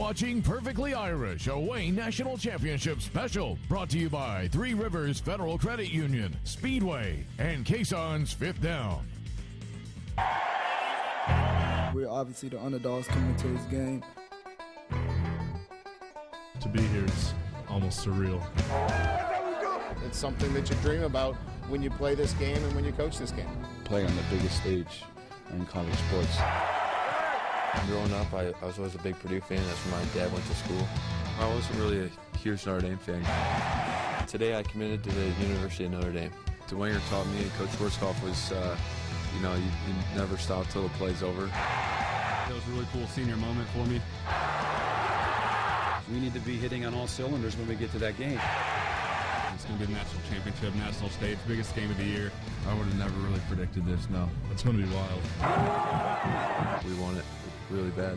watching Perfectly Irish, a Wayne National Championship special, brought to you by Three Rivers Federal Credit Union, Speedway, and Caisson's Fifth Down. We're obviously the underdogs coming into this game. To be here is almost surreal. It's something that you dream about when you play this game and when you coach this game. Play on the biggest stage in college sports. Growing up, I was always a big Purdue fan. That's where my dad went to school. I wasn't really a huge Notre Dame fan. Today, I committed to the University of Notre Dame. Dwanger taught me, and Coach Schwarzkopf was, you never stop till the play's over. That was a really cool senior moment for me. We need to be hitting on all cylinders when we get to that game. It's going to be the national championship, national stage, biggest game of the year. I would have never really predicted this, no. It's going to be wild. We won it really bad.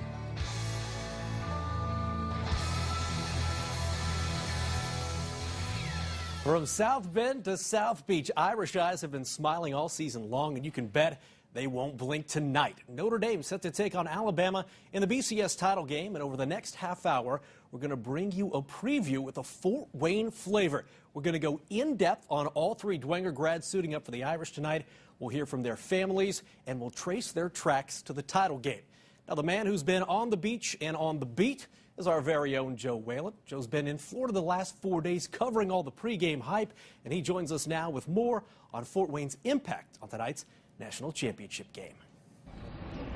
From South Bend to South Beach, Irish eyes have been smiling all season long, and you can bet they won't blink tonight. Notre Dame set to take on Alabama in the BCS title game, and over the next half hour, we're going to bring you a preview with a Fort Wayne flavor. We're going to go in-depth on all three Dwanger grads suiting up for the Irish tonight. We'll hear from their families, and we'll trace their tracks to the title game. Now, the man who's been on the beach and on the beat is our very own Joe Whalen. Joe's been in Florida the last 4 days covering all the pregame hype, and he joins us now with more on Fort Wayne's impact on tonight's National Championship game.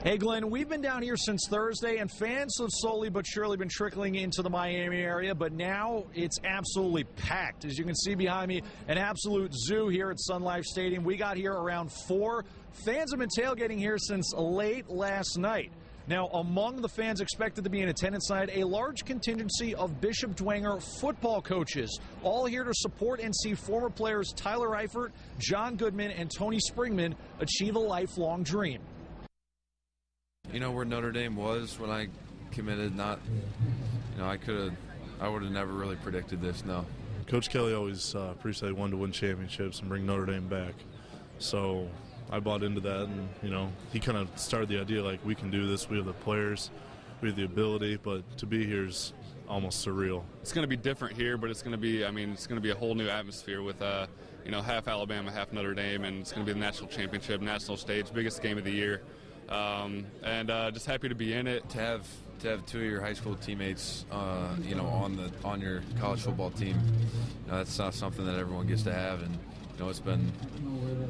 Hey, Glenn, we've been down here since Thursday, and fans have slowly but surely been trickling into the Miami area, but now it's absolutely packed. As you can see behind me, an absolute zoo here at Sun Life Stadium. We got here around 4. Fans have been tailgating here since late last night. Now, among the fans expected to be in attendance tonight, a large contingency of Bishop Dwanger football coaches, all here to support and see former players Tyler Eifert, John Goodman, and Tony Springman achieve a lifelong dream. You know where Notre Dame was when I committed, I would have never really predicted this, no. Coach Kelly always preached that he wanted to win championships and bring Notre Dame back. So I bought into that, and, he kind of started the idea, like, we can do this, we have the players, we have the ability, but to be here is almost surreal. It's going to be different here, but it's going to be a whole new atmosphere with, half Alabama, half Notre Dame, and it's going to be the national championship, national stage, biggest game of the year. Just happy to be in it. To have 2 of your high school teammates, on your college football team, that's not something that everyone gets to have, and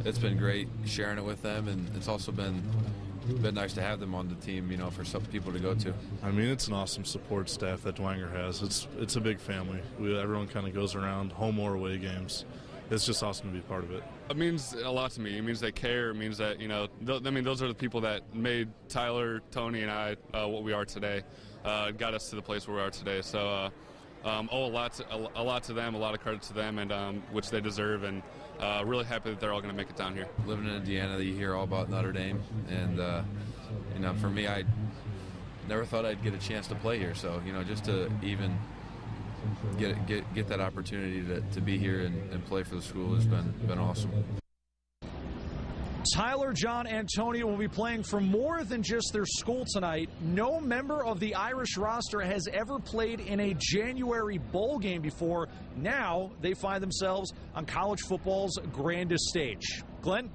it's been great sharing it with them, and it's also been nice to have them on the team, for some people to go to. I mean, it's an awesome support staff that Dwanger has. It's a big family. Everyone kind of goes around, home or away games. It's just awesome to be part of it. It means a lot to me. It means they care. It means that, those are the people that made Tyler, Tony, and I what we are today, got us to the place where we are today. So owe a lot to them, a lot of credit to them, and which they deserve, and really happy that they're all going to make it down here. Living in Indiana, you hear all about Notre Dame, and for me, I never thought I'd get a chance to play here. So just to even get that opportunity to be here and play for the school has been awesome. Tyler, John, and Tony will be playing for more than just their school tonight. No member of the Irish roster has ever played in a January bowl game before. Now they find themselves on college football's grandest stage. Glenn?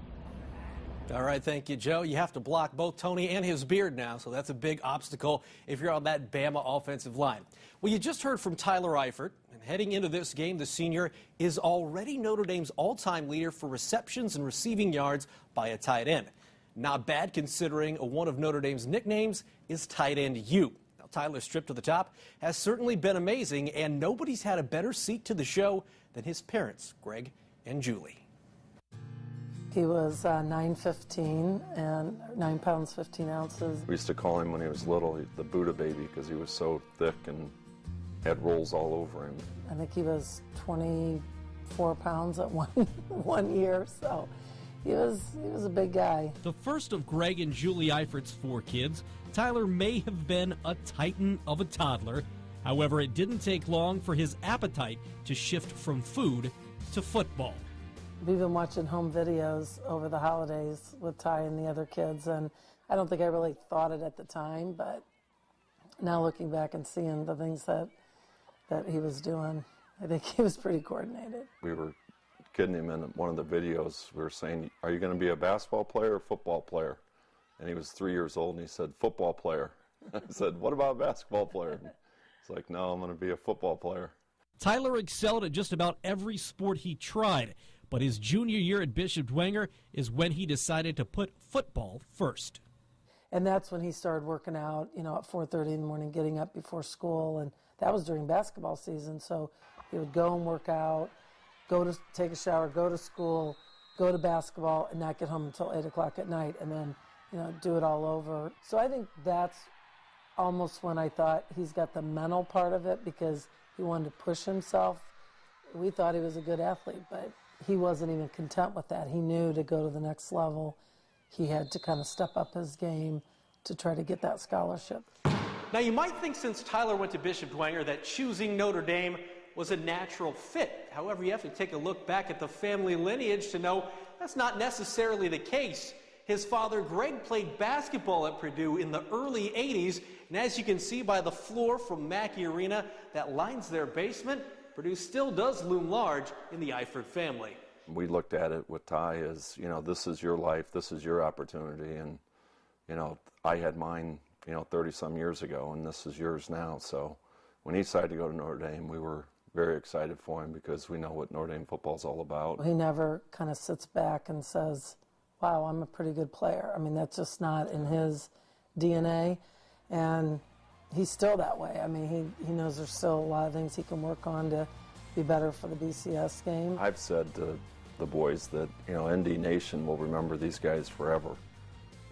All right, thank you, Joe. You have to block both Tony and his beard now, so that's a big obstacle if you're on that Bama offensive line. Well, you just heard from Tyler Eifert, and heading into this game, the senior is already Notre Dame's all-time leader for receptions and receiving yards by a tight end. Not bad considering one of Notre Dame's nicknames is Tight End U. Now, Tyler's trip to the top has certainly been amazing, and nobody's had a better seat to the show than his parents, Greg and Julie. He was 9'15" and 9 pounds 15 ounces. We used to call him when he was little the Buddha baby because he was so thick and had rolls all over him. I think he was 24 pounds at one year, so he was a big guy. The first of Greg and Julie Eifert's 4 kids, Tyler may have been a titan of a toddler. However, it didn't take long for his appetite to shift from food to football. We've been watching home videos over the holidays with Ty and the other kids, and I don't think I really thought it at the time, but now looking back and seeing the things that he was doing, I think he was pretty coordinated. We were kidding him in one of the videos. We were saying, "Are you going to be a basketball player or football player?" And he was 3 years old, and he said, "Football player." I said, "What about basketball player?" He's like, "No, I'm going to be a football player." Tyler excelled at just about every sport he tried, but his junior year at Bishop Dwenger is when he decided to put football first. And that's when he started working out, you know, at 4:30 in the morning, getting up before school, and that was during basketball season. So he would go and work out, go to take a shower, go to school, go to basketball, and not get home until 8 o'clock at night, and then, you know, do it all over. So I think that's almost when I thought he's got the mental part of it, because he wanted to push himself. We thought he was a good athlete, but he wasn't even content with that. He knew to go to the next level, he had to kind of step up his game to try to get that scholarship. Now, you might think since Tyler went to Bishop Dwenger that choosing Notre Dame was a natural fit. However, you have to take a look back at the family lineage to know that's not necessarily the case. His father, Greg, played basketball at Purdue in the early 80s, and as you can see by the floor from Mackey Arena that lines their basement, Purdue still does loom large in the Eifert family. We looked at it with Ty as, you know, this is your life, this is your opportunity, and, you know, I had mine, you know, 30-some years ago, and this is yours now. So when he decided to go to Notre Dame, we were very excited for him because we know what Notre Dame football is all about. He never kind of sits back and says, wow, I'm a pretty good player. I mean, that's just not in his DNA, and he's still that way. I mean, he knows there's still a lot of things he can work on to be better for the BCS game. I've said to the boys that, you know, ND Nation will remember these guys forever,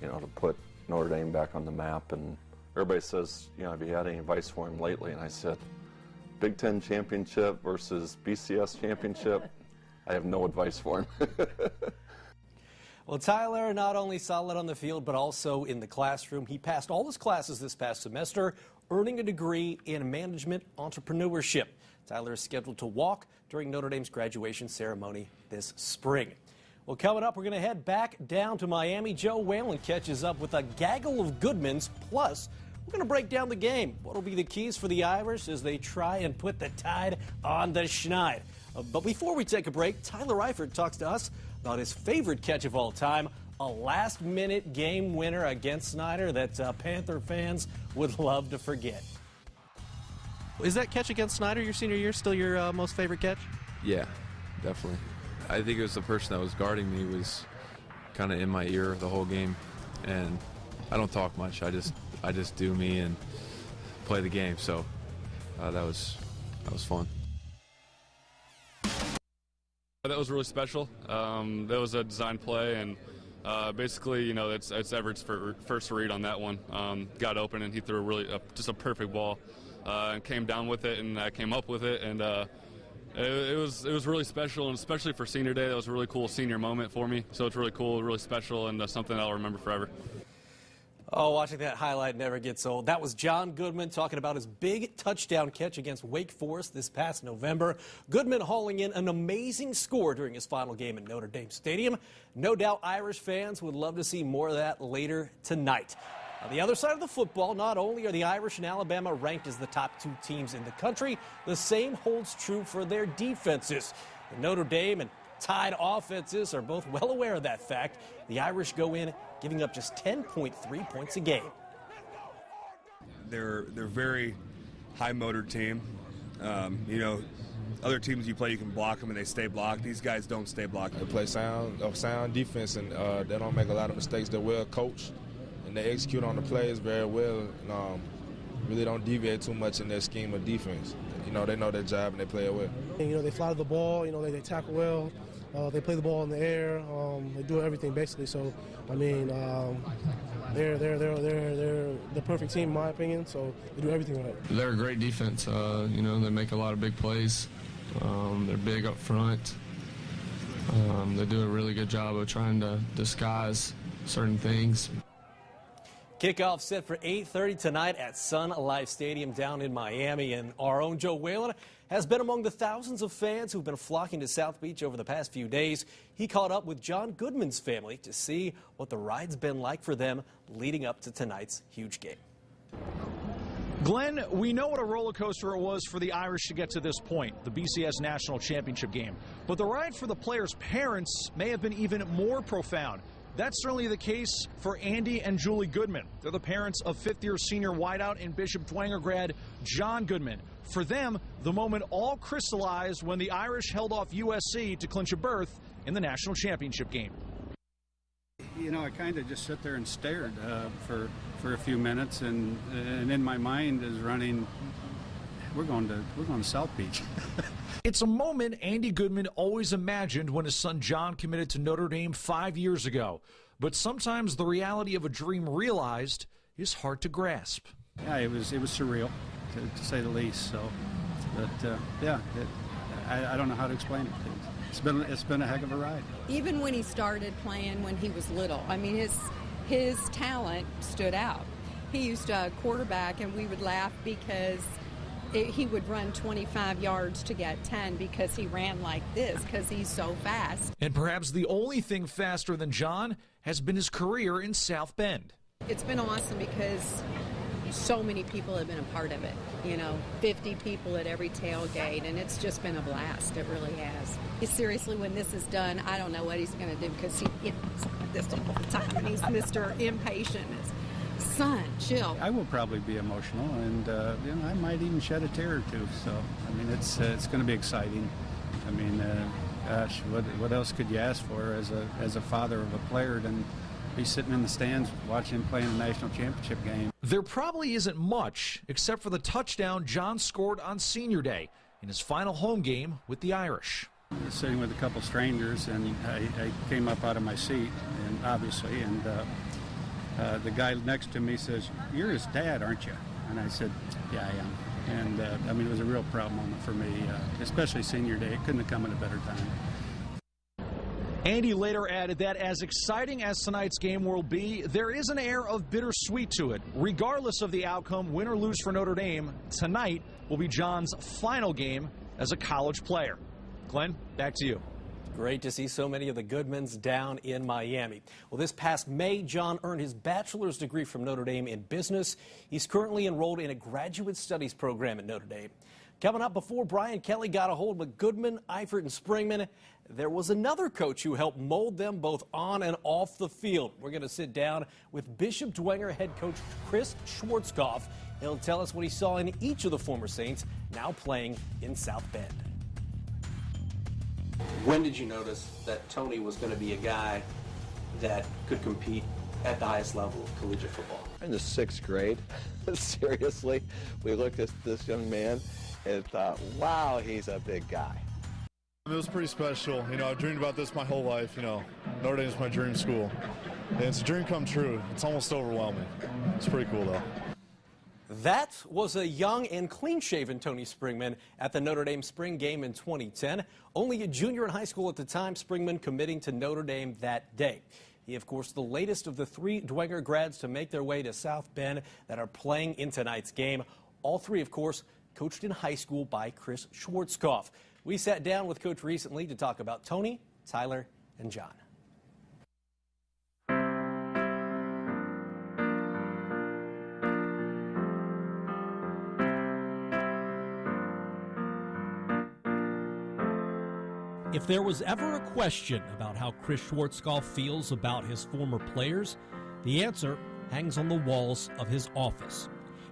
you know, to put Notre Dame back on the map. And everybody says, you know, have you had any advice for him lately? And I said, Big Ten championship versus BCS championship, I have no advice for him. Well, Tyler not only solid on the field, but also in the classroom. He passed all his classes this past semester, earning a degree in management entrepreneurship. Tyler is scheduled to walk during Notre Dame's graduation ceremony this spring. Well, coming up, we're going to head back down to Miami. Joe Whalen catches up with a gaggle of Goodmans. Plus, we're going to break down the game. What will be the keys for the Irish as they try and put the Tide on the schneid? But before we take a break, Tyler Eifert talks to us about his favorite catch of all time, a last-minute game winner against Snyder that Panther fans would love to forget. Is that catch against Snyder your senior year still your most favorite catch? Yeah, definitely. I think it was the person that was guarding me was kind of in my ear the whole game, and I don't talk much. I just do me and play the game. So that was fun. That was really special. That was a design play, and basically, you know, it's Everett's first read on that one. Got open, and he threw just a perfect ball, and came down with it, and I came up with it, and it was really special, and especially for senior day, that was a really cool senior moment for me. So it's really cool, really special, and something I'll remember forever. Oh, watching that highlight never gets old. That was John Goodman talking about his big touchdown catch against Wake Forest this past November. Goodman hauling in an amazing score during his final game at Notre Dame Stadium. No doubt Irish fans would love to see more of that later tonight. On the other side of the football, not only are the Irish and Alabama ranked as the top two teams in the country, the same holds true for their defenses. The Notre Dame and Tide offenses are both well aware of that fact. The Irish go in giving up just 10.3 points a game. They're very high-motored team. You know, other teams you play, you can block them and they stay blocked. These guys don't stay blocked. They play sound defense, and they don't make a lot of mistakes. They're well coached, and they execute on the plays very well. And, really don't deviate too much in their scheme of defense. You know, they know their job and they play it well. You know, they fly to the ball. You know, they tackle well. They play the ball in the air. They do everything basically. So, I mean, they're the perfect team in my opinion. So they do everything right. They're a great defense. You know, they make a lot of big plays. They're big up front. They do a really good job of trying to disguise certain things. Kickoff set for 8:30 tonight at Sun Life Stadium down in Miami. And our own Joe Whalen has been among the thousands of fans who've been flocking to South Beach over the past few days. He caught up with John Goodman's family to see what the ride's been like for them leading up to tonight's huge game. Glenn, we know what a roller coaster it was for the Irish to get to this point, the BCS National Championship game. But the ride for the players' parents may have been even more profound. That's certainly the case for Andy and Julie Goodman. They're the parents of fifth-year senior wideout and Bishop Dwenger grad John Goodman. For them, the moment all crystallized when the Irish held off USC to clinch a berth in the National Championship game. You know, I kind of just sit there and stared for a few minutes, and in my mind is running, we're going to South Beach. It's a moment Andy Goodman always imagined when his son John committed to Notre Dame 5 years ago. But sometimes the reality of a dream realized is hard to grasp. Yeah, it was surreal, to say the least. So, but I don't know how to explain it. It's been a heck of a ride. Even when he started playing when he was little, I mean, his talent stood out. He used to quarterback, and we would laugh because he would run 25 yards to get 10 because he ran like this because he's so fast. And perhaps the only thing faster than John has been his career in South Bend. It's been awesome because so many people have been a part of it. You know, 50 people at every tailgate, and it's just been a blast. It really has. Seriously, when this is done, I don't know what he's going to do because he's this all the time, and he's Mr. Impatient. Son, chill. I will probably be emotional, and you know, I might even shed a tear or two. So, I mean, it's going to be exciting. I mean, gosh, what else could you ask for as a father of a player than be sitting in the stands watching him play in the national championship game? There probably isn't much except for the touchdown John scored on Senior Day in his final home game with the Irish. I was sitting with a couple strangers, and I came up out of my seat, and obviously, and the guy next to me says, "You're his dad, aren't you?" And I said, "Yeah, I am." And I mean, it was a real proud moment for me, especially Senior Day. It couldn't have come at a better time. Andy later added that as exciting as tonight's game will be, there is an air of bittersweet to it. Regardless of the outcome, win or lose for Notre Dame, tonight will be John's final game as a college player. Glenn, back to you. Great to see so many of the Goodmans down in Miami. Well, this past May, John earned his bachelor's degree from Notre Dame in business. He's currently enrolled in a graduate studies program at Notre Dame. Coming up, before Brian Kelly got a hold of Goodman, Eifert, and Springman, there was another coach who helped mold them both on and off the field. We're going to sit down with Bishop Dwenger head coach Chris Schwarzkopf. He'll tell us what he saw in each of the former Saints now playing in South Bend. When did you notice that Tony was going to be a guy that could compete at the highest level of collegiate football? In the 6th grade, seriously, we looked at this young man and thought, wow, he's a big guy. It was pretty special. You know, I've dreamed about this my whole life. You know, Notre Dame is my dream school. And it's a dream come true. It's almost overwhelming. It's pretty cool, though. That was a young and clean-shaven Tony Springman at the Notre Dame spring game in 2010. Only a junior in high school at the time, Springman committing to Notre Dame that day. He, of course, the latest of the 3 Dwenger grads to make their way to South Bend that are playing in tonight's game. All 3, of course, coached in high school by Chris Schwarzkopf. We sat down with Coach recently to talk about Tony, Tyler, and John. If there was ever a question about how Chris Schwarzkopf feels about his former players, the answer hangs on the walls of his office.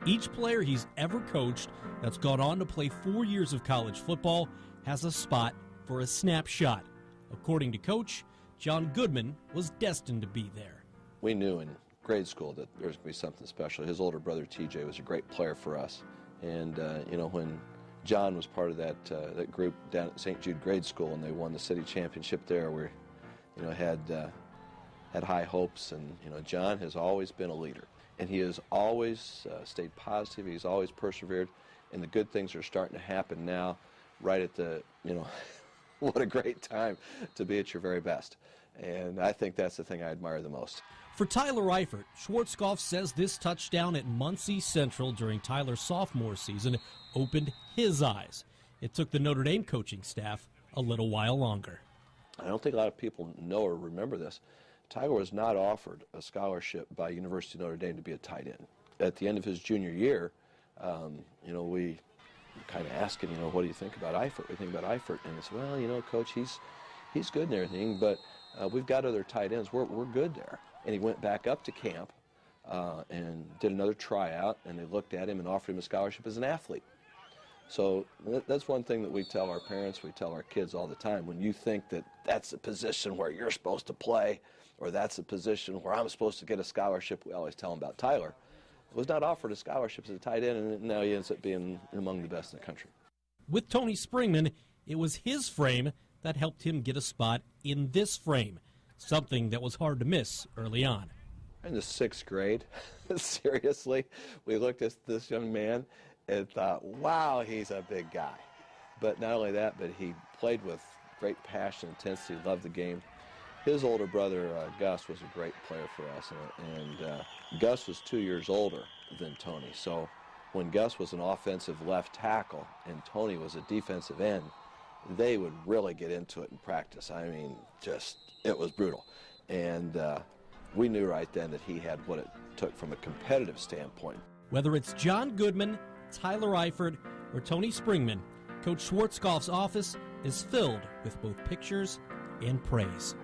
Each player he's ever coached that's gone on to play 4 years of college football has a spot for a snapshot. According to Coach, John Goodman was destined to be there. We knew in grade school that there was going to be something special. His older brother, TJ, was a great player for us. And, you know, when John was part of that group down at St. Jude Grade School and they won the city championship there, we, you know, had high hopes. And, you know, John has always been a leader. And he has always stayed positive. He's always persevered. And the good things are starting to happen now, right at the, you know, what a great time to be at your very best. And I think that's the thing I admire the most. For Tyler Eifert, Schwarzkopf says this touchdown at Muncie Central during Tyler's sophomore season opened his eyes. It took the Notre Dame coaching staff a little while longer. I don't think a lot of people know or remember this. Tyler was not offered a scholarship by University of Notre Dame to be a tight end. At the end of his junior year, You know, we kind of asking, you know, what do you think about Eifert? We think about Eifert, and it's, well, you know, Coach, he's good and everything, but we've got other tight ends. We're good there. And he went back up to camp and did another tryout, and they looked at him and offered him a scholarship as an athlete. So that's one thing that we tell our parents, we tell our kids all the time. When you think that that's a position where you're supposed to play, or that's a position where I'm supposed to get a scholarship, we always tell them about Tyler. Was not offered a scholarship as a tight end, and now he ends up being among the best in the country. With Tony Springman, it was his frame that helped him get a spot in this frame, something that was hard to miss early on. In the 6th grade, seriously, we looked at this young man and thought, wow, he's a big guy. But not only that, but he played with great passion, intensity, loved the game. His older brother, Gus, was a great player for us, and Gus was 2 years older than Tony. So when Gus was an offensive left tackle and Tony was a defensive end, they would really get into it in practice. I mean, just, it was brutal. And we knew right then that he had what it took from a competitive standpoint. Whether it's John Goodman, Tyler Eifert, or Tony Springman, Coach Schwarzkopf's office is filled with both pictures and praise.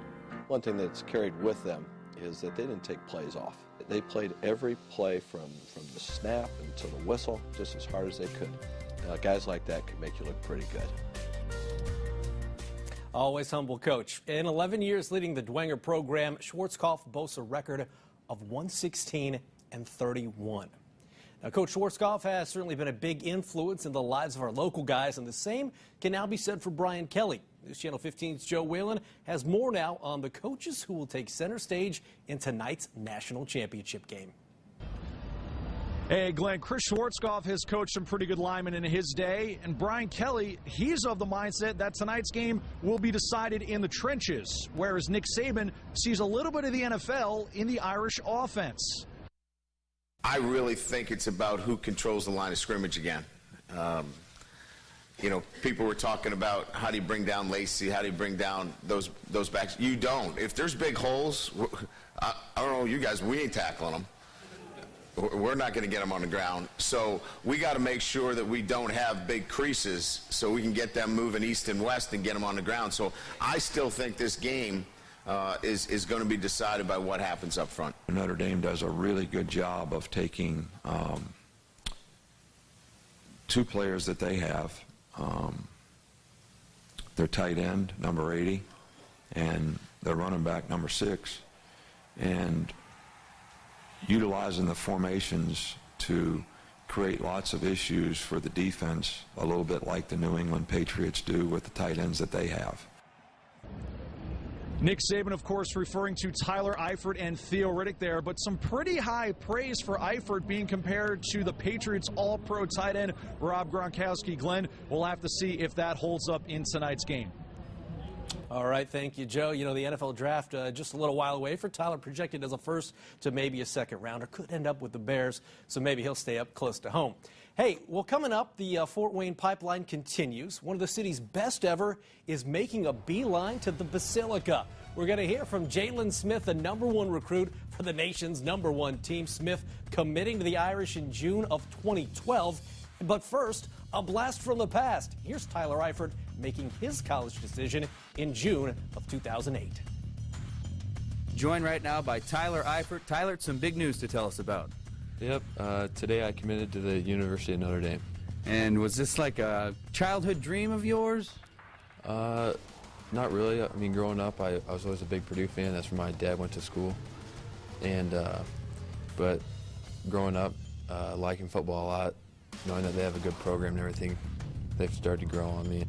One thing that's carried with them is that they didn't take plays off. They played every play from the snap until the whistle just as hard as they could. Guys like that could make you look pretty good. Always humble coach. In 11 years leading the Dwenger program, Schwarzkopf boasts a record of 116 and 31. Now, Coach Schwarzkopf has certainly been a big influence in the lives of our local guys, and the same can now be said for Brian Kelly. News Channel 15's Joe Whalen has more now on the coaches who will take center stage in tonight's national championship game. Hey, Glenn, Chris Schwarzkopf has coached some pretty good linemen in his day, and Brian Kelly, he's of the mindset that tonight's game will be decided in the trenches, whereas Nick Saban sees a little bit of the NFL in the Irish offense. I really think it's about who controls the line of scrimmage again. You know, people were talking about how do you bring down Lacey, how do you bring down those backs. You don't. If there's big holes, I don't know you guys, we ain't tackling them. We're not going to get them on the ground. So we got to make sure that we don't have big creases so we can get them moving east and west and get them on the ground. So I still think this game is going to be decided by what happens up front. Notre Dame does a really good job of taking two players that they have, their tight end, number 80, and their running back, number 6, and utilizing the formations to create lots of issues for the defense, a little bit like the New England Patriots do with the tight ends that they have. Nick Saban, of course, referring to Tyler Eifert and Theo Riddick there, but some pretty high praise for Eifert being compared to the Patriots all-pro tight end Rob Gronkowski. Glenn, we'll have to see if that holds up in tonight's game. All right, thank you, Joe. You know, the NFL draft just a little while away for Tyler, projected as a first to maybe a second rounder. Could end up with the Bears, so maybe he'll stay up close to home. Hey, well, coming up, the Fort Wayne pipeline continues. One of the city's best ever is making a beeline to the Basilica. We're going to hear from Jalen Smith, the #1 recruit for the nation's #1 team. Smith committing to the Irish in June of 2012. But first, a blast from the past. Here's Tyler Eifert making his college decision in June of 2008. Joined right now by Tyler Eifert. Tyler, some big news to tell us about. Yep, today I committed to the University of Notre Dame. And was this like a childhood dream of yours? Not really. I mean, growing up, I was always a big Purdue fan. That's where my dad went to school. And, but growing up, liking football a lot, knowing that they have a good program and everything, they've started to grow on me.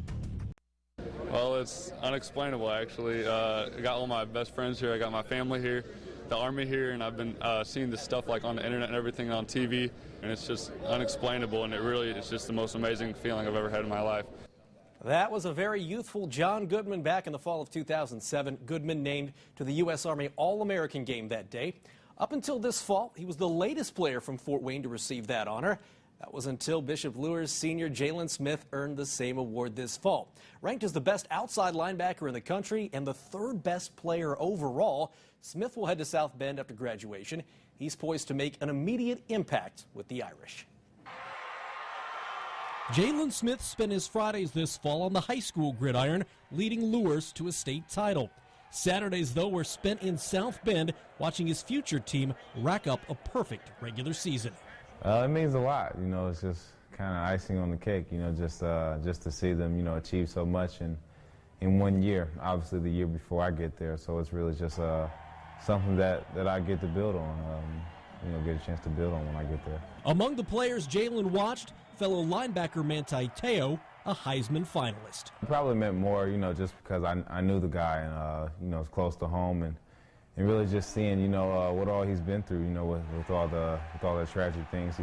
Well, it's unexplainable, actually. I got all my best friends here. I got my family here, the Army here, and I've been seeing this stuff like on the internet and everything on TV, and it's just unexplainable, and it's just the most amazing feeling I've ever had in my life. That was a very youthful John Goodman back in the fall of 2007. Goodman named to the U.S. Army All-American game that day. Up until this fall, he was the latest player from Fort Wayne to receive that honor. That was until Bishop Luers senior Jalen Smith earned the same award this fall. Ranked as the best outside linebacker in the country and the 3rd best player overall, Smith will head to South Bend after graduation. He's poised to make an immediate impact with the Irish. Jalen Smith spent his Fridays this fall on the high school gridiron, leading Lures to a state title. Saturdays, though, were spent in South Bend watching his future team rack up a perfect regular season. It means a lot. You know, it's just kind of icing on the cake, you know, just to see them, you know, achieve so much in 1 year, obviously the year before I get there. So it's really just something that I get to build on, you know, get a chance to build on when I get there. Among the players Jalen watched, fellow linebacker Manti Te'o, a Heisman finalist. It probably meant more, you know, just because I knew the guy and, you know, it's close to home and really just seeing, you know, what all he's been through, you know, with all the tragic things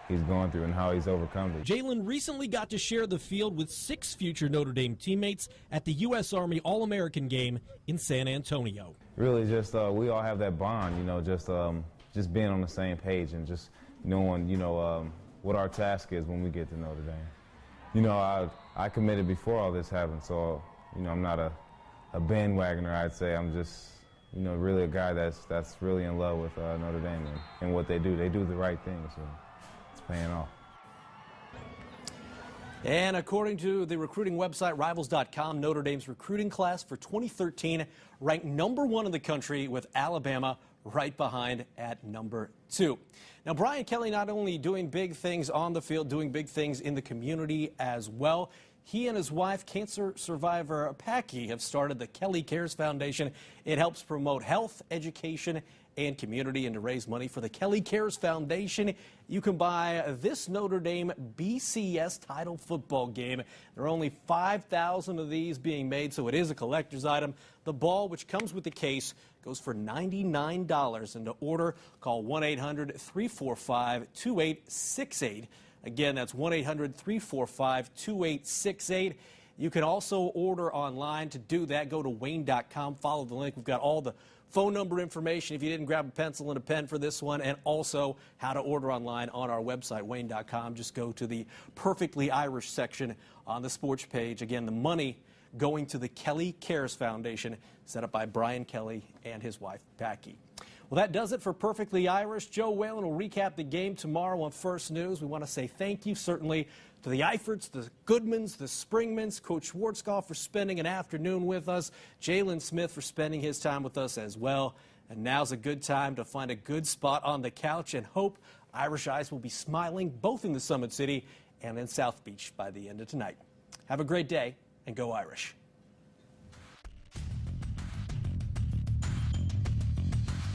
he's gone through and how he's overcome it. Jalen recently got to share the field with 6 future Notre Dame teammates at the U.S. Army All-American game in San Antonio. Really just, we all have that bond, you know, just being on the same page and just knowing, you know, what our task is when we get to Notre Dame. You know, I committed before all this happened, so, you know, I'm not a bandwagoner, I'd say. I'm just, you know, really a guy that's really in love with Notre Dame and what they do. They do the right thing, so it's paying off. And according to the recruiting website Rivals.com, Notre Dame's recruiting class for 2013 ranked #1 in the country, with Alabama right behind at #2. Now, Brian Kelly not only doing big things on the field, doing big things in the community as well. He and his wife, cancer survivor Packy, have started the Kelly Cares Foundation. It helps promote health, education, and community. And to raise money for the Kelly Cares Foundation, you can buy this Notre Dame BCS title football game. There are only 5,000 of these being made, so it is a collector's item. The ball, which comes with the case, goes for $99. And to order, call 1-800-345-2868. Again, that's 1-800-345-2868. You can also order online. To do that, go to wayne.com. Follow the link. We've got all the phone number information if you didn't grab a pencil and a pen for this one, and also how to order online on our website, wayne.com. Just go to the Perfectly Irish section on the sports page. Again, the money going to the Kelly Cares Foundation, set up by Brian Kelly and his wife, Packy. Well, that does it for Perfectly Irish. Joe Whalen will recap the game tomorrow on First News. We want to say thank you, certainly, to the Eiferts, the Goodmans, the Springmans, Coach Schwartzkopf for spending an afternoon with us, Jalen Smith for spending his time with us as well. And now's a good time to find a good spot on the couch and hope Irish eyes will be smiling both in the Summit City and in South Beach by the end of tonight. Have a great day, and go Irish.